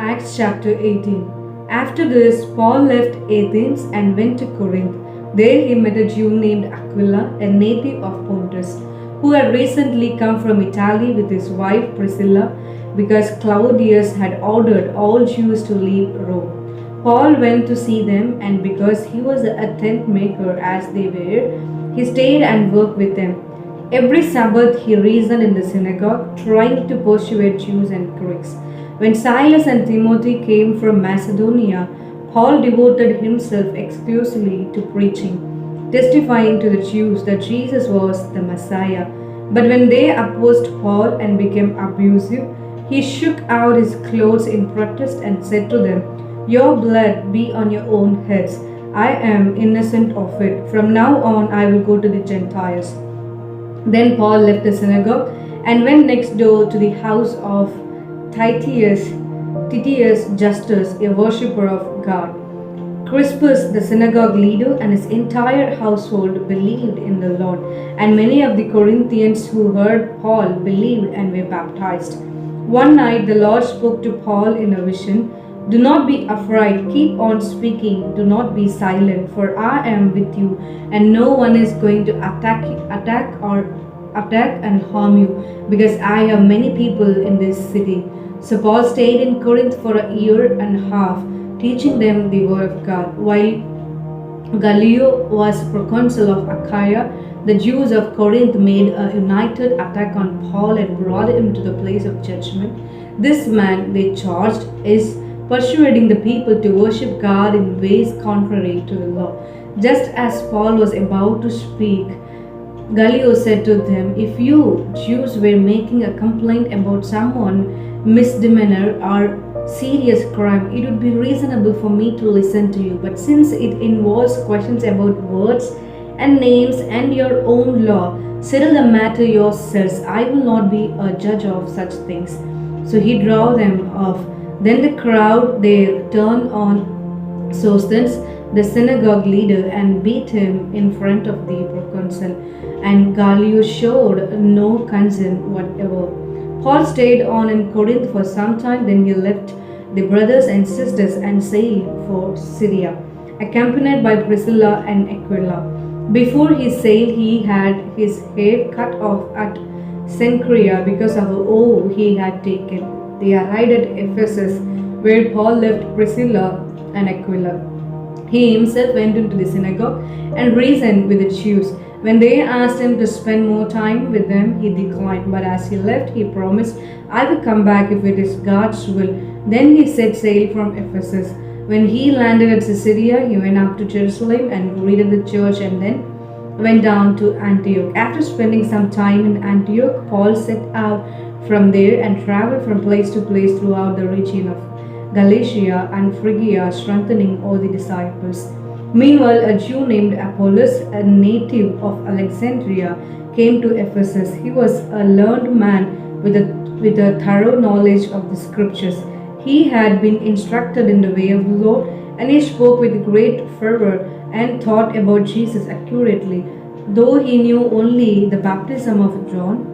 Acts chapter 18. After this, Paul left Athens and went to Corinth. There he met a Jew named Aquila, a native of Pontus, who had recently come from Italy with his wife Priscilla because Claudius had ordered all Jews to leave Rome. Paul went to see them, and because he was a tent maker as they were, he stayed and worked with them. Every Sabbath he reasoned in the synagogue, trying to persuade Jews and Greeks. When Silas and Timothy came from Macedonia, Paul devoted himself exclusively to preaching, testifying to the Jews that Jesus was the Messiah. But when they opposed Paul and became abusive, he shook out his clothes in protest and said to them, "Your blood be on your own heads. I am innocent of it. From now on I will go to the Gentiles." Then Paul left the synagogue and went next door to the house of Titius Justus, a worshipper of God. Crispus, the synagogue leader, and his entire household believed in the Lord, and many of the Corinthians who heard Paul believed and were baptized. One night the Lord spoke to Paul in a vision, "Do not be afraid, keep on speaking, do not be silent, for I am with you, and no one is going to attack and harm you, because I have many people in this city." So Paul stayed in Corinth for a year and a half, teaching them the word of God. While Gallio was proconsul of Achaia, the Jews of Corinth made a united attack on Paul and brought him to the place of judgment. This man, they charged, is persuading the people to worship God in ways contrary to the law. Just as Paul was about to speak, Gallio said to them, "If you Jews were making a complaint about someone misdemeanor or serious crime, it would be reasonable for me to listen to you. But since it involves questions about words and names and your own law, settle the matter yourselves. I will not be a judge of such things." So he drove them off. Then the crowd there turned on Sosthenes, the synagogue leader, and beat him in front of the proconsul, and Gallio showed no concern whatever. Paul stayed on in Corinth for some time, then he left the brothers and sisters and sailed for Syria, accompanied by Priscilla and Aquila. Before he sailed, he had his hair cut off at Cenchrea because of the oath he had taken. They arrived at Ephesus, where Paul left Priscilla and Aquila. He himself went into the synagogue and reasoned with the Jews. When they asked him to spend more time with them, he declined. But as he left, he promised, "I will come back if it is God's will." Then he set sail from Ephesus. When he landed at Caesarea, he went up to Jerusalem and greeted the church, and then went down to Antioch. After spending some time in Antioch, Paul set out from there and traveled from place to place throughout the region of Galatia and Phrygia, strengthening all the disciples. Meanwhile, a Jew named Apollos, a native of Alexandria, came to Ephesus. He was a learned man with a thorough knowledge of the scriptures. He had been instructed in the way of the Lord, and he spoke with great fervor and taught about Jesus accurately. Though he knew only the baptism of John,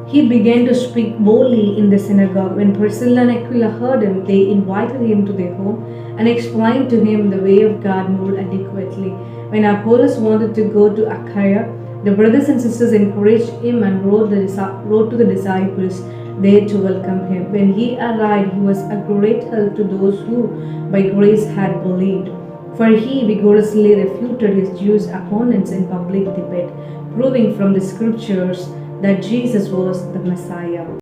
he began to speak boldly in the synagogue. When Priscilla and Aquila heard him, they invited him to their home and explained to him the way of God more adequately. When Apollos wanted to go to Achaia, the brothers and sisters encouraged him and wrote to the disciples there to welcome him. When he arrived, he was a great help to those who by grace had believed, for he vigorously refuted his Jewish opponents in public debate, proving from the scriptures that Jesus was the Messiah.